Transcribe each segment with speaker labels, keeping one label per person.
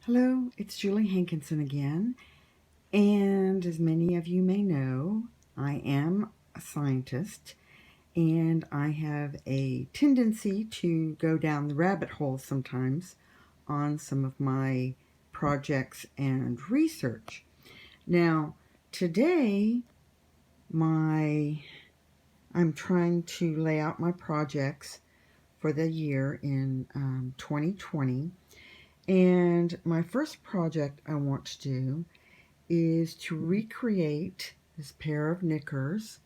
Speaker 1: Hello, it's Julie Hankinson again, and as many of you may know, I am a scientist, and I have a tendency to go down the rabbit hole sometimes on some of my projects and research. Now, today, I'm trying to lay out my projects for the year in 2020. And my first project I want to do is to recreate this pair of knickers.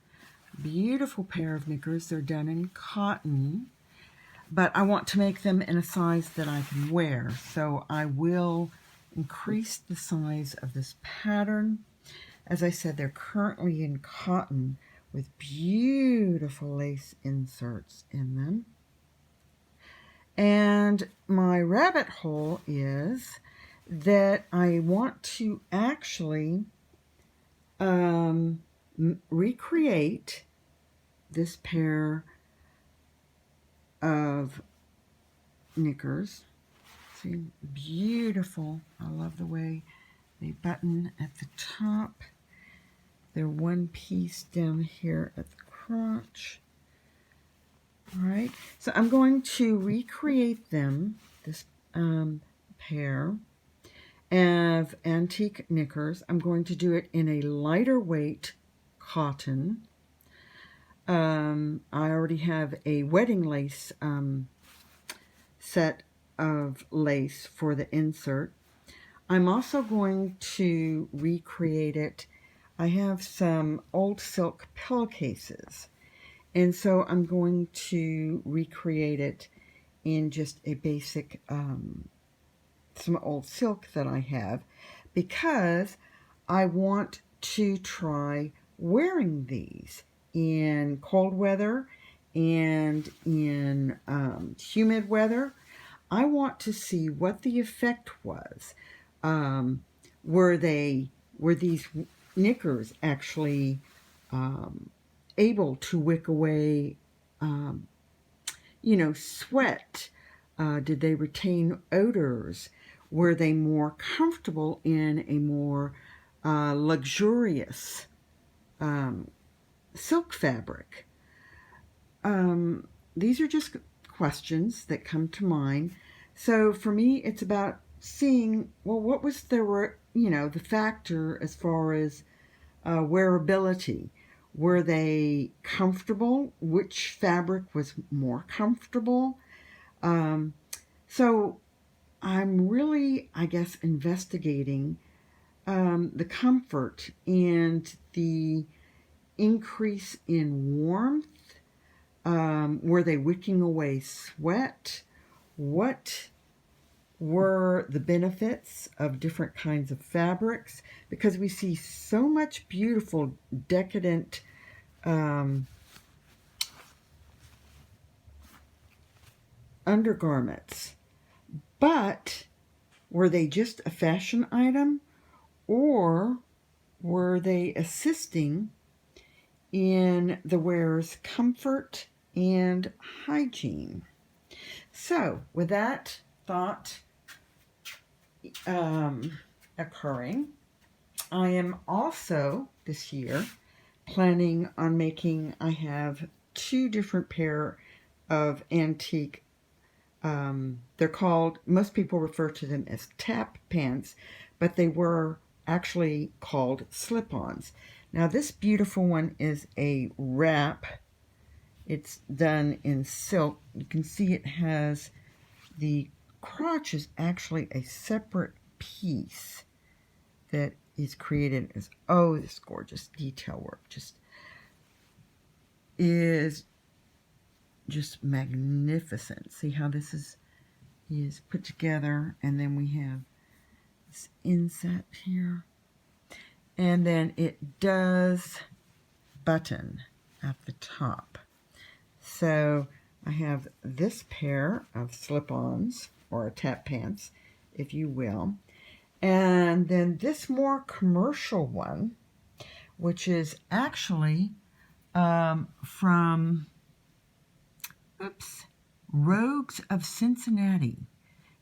Speaker 1: Beautiful pair of knickers. They're done in cotton, but I want to make them in a size that I can wear. So I will increase the size of this pattern. As I said, they're currently in cotton with beautiful lace inserts in them. And my rabbit hole is that I want to actually recreate this pair of knickers. See, beautiful. I love the way they button at the top. They're one piece down here at the crotch. All right, so I'm going to recreate them, this pair of antique knickers. I'm going to do it in a lighter weight cotton. I already have a wedding lace set of lace for the insert. I'm also going to recreate it. I have some old silk pillowcases, and so I'm going to recreate it in just a basic, some old silk that I have, because I want to try wearing these in cold weather and in humid weather. I want to see what the effect was. Were these knickers actually able to wick away, sweat? Did they retain odors? Were they more comfortable in a more luxurious silk fabric? These are just questions that come to mind. So for me, it's about seeing, well, what was the factor as far as wearability. Were they comfortable? Which fabric was more comfortable? So I'm really, I guess, investigating the comfort and the increase in warmth. Were they wicking away sweat? What were the benefits of different kinds of fabrics? Because we see so much beautiful, decadent undergarments. But were they just a fashion item, or were they assisting in the wearer's comfort and hygiene? So, with that thought occurring, I am also this year planning on I have two different pair of antique, they're called, most people refer to them as tap pants, but they were actually called slip-ons. Now this beautiful one is a wrap. It's done in silk. You can see it has, the crotch is actually a separate piece that is created as, oh, this gorgeous detail work is just magnificent. See how this is put together, and then we have this inset here, and then it does button at the top. So I have this pair of slip-ons, or tap pants, if you will, and then this more commercial one, which is actually from Rogues of Cincinnati,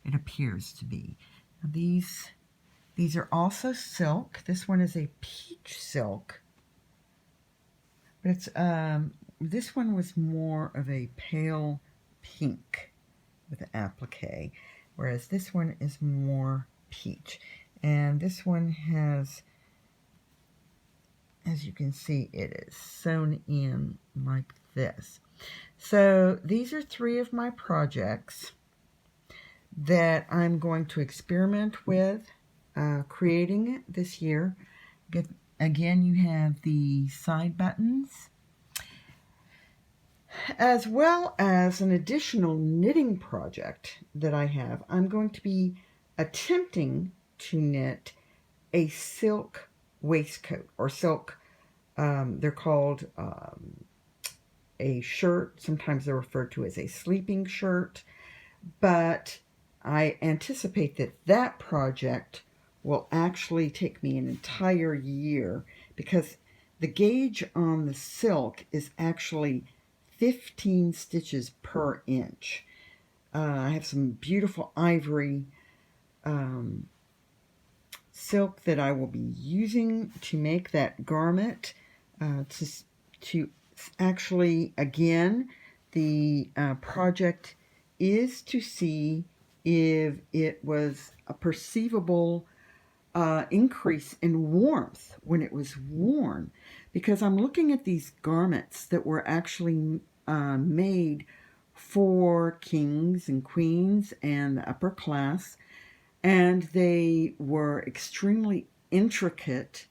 Speaker 1: it appears to be. These are also silk. This one is a peach silk, but it's this one was more of a pale pink with an applique, whereas this one is more peach. And this one has, as you can see, it is sewn in like this. So these are 3 of my projects that I'm going to experiment with creating this year. Again, you have the side buttons, as well as an additional knitting project that I have. I'm going to be attempting to knit a silk waistcoat, or silk, they're called a shirt. Sometimes they're referred to as a sleeping shirt, but I anticipate that that project will actually take me an entire year, because the gauge on the silk is actually 15 stitches per inch. I have some beautiful ivory silk that I will be using to make that garment. To actually, again, the project is to see if it was a perceivable increase in warmth when it was worn, because I'm looking at these garments that were actually made for kings and queens and the upper class, and they were extremely intricate,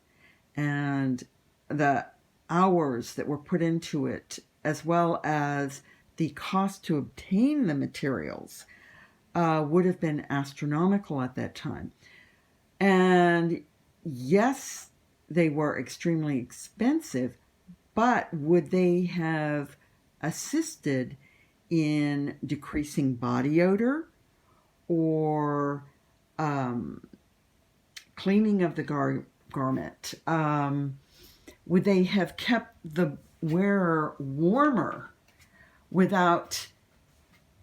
Speaker 1: and the hours that were put into it, as well as the cost to obtain the materials, would have been astronomical at that time. And yes, they were extremely expensive, but would they have assisted in decreasing body odor or cleaning of the garment? Would they have kept the wearer warmer without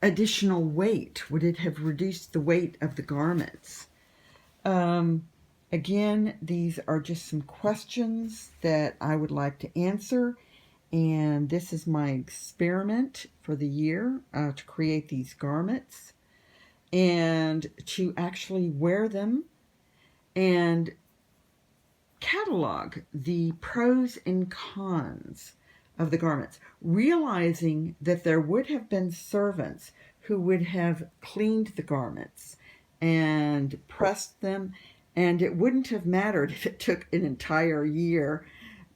Speaker 1: additional weight? Would it have reduced the weight of the garments? Again, these are just some questions that I would like to answer, and this is my experiment for the year, to create these garments and to actually wear them and catalog the pros and cons of the garments, realizing that there would have been servants who would have cleaned the garments and pressed them, and it wouldn't have mattered if it took an entire year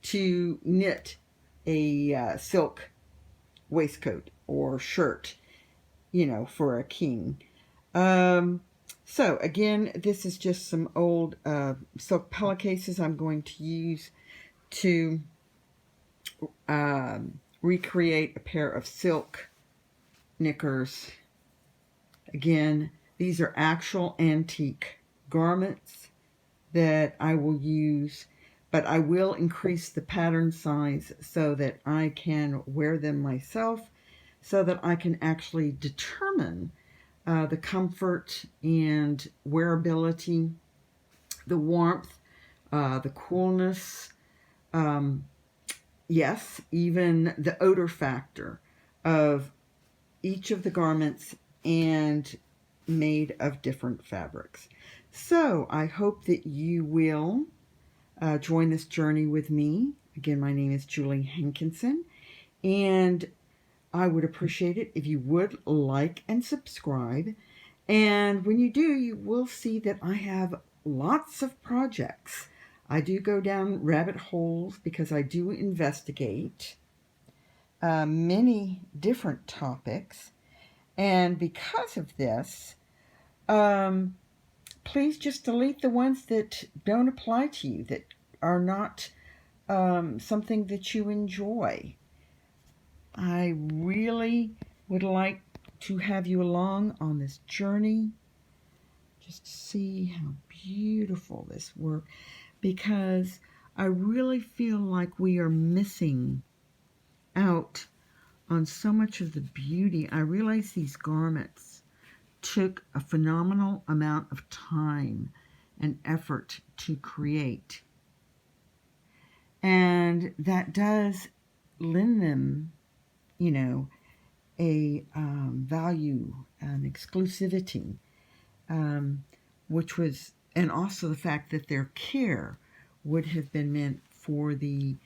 Speaker 1: to knit a silk waistcoat or shirt, for a king. So again, this is just some old silk pillowcases I'm going to use to recreate a pair of silk knickers. Again, these are actual antique garments that I will use, but I will increase the pattern size so that I can wear them myself, so that I can actually determine the comfort and wearability, the warmth, the coolness, yes, even the odor factor of each of the garments, and made of different fabrics. So I hope that you will join this journey with me. Again, my name is Julie Hankinson, and I would appreciate it if you would like and subscribe. And when you do, you will see that I have lots of projects. I do go down rabbit holes because I do investigate many different topics. And because of this, please just delete the ones that don't apply to you, that are not something that you enjoy. I really would like to have you along on this journey, just to see how beautiful this work, because I really feel like we are missing out on so much of the beauty. I realize these garments took a phenomenal amount of time and effort to create. And that does lend them, you know, a value, an exclusivity, which was, and also the fact that their care would have been meant for the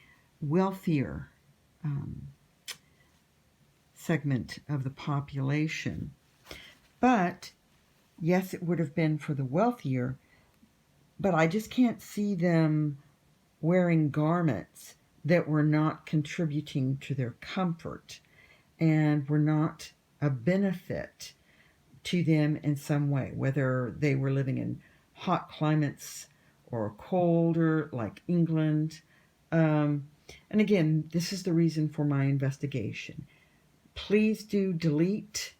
Speaker 1: wealthier segment of the population. But yes, it would have been for the wealthier, but I just can't see them wearing garments that were not contributing to their comfort and were not a benefit to them in some way, whether they were living in hot climates or colder, like England. And again, this is the reason for my investigation. Please do delete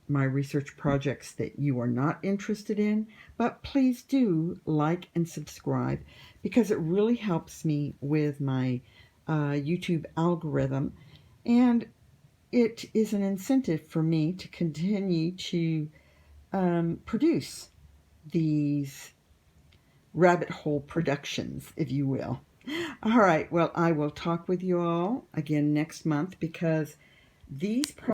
Speaker 1: my research projects that you are not interested in, but please do like and subscribe because it really helps me with my YouTube algorithm, and it is an incentive for me to continue to produce these rabbit hole productions, if you will. All right, well, I will talk with you all again next month because these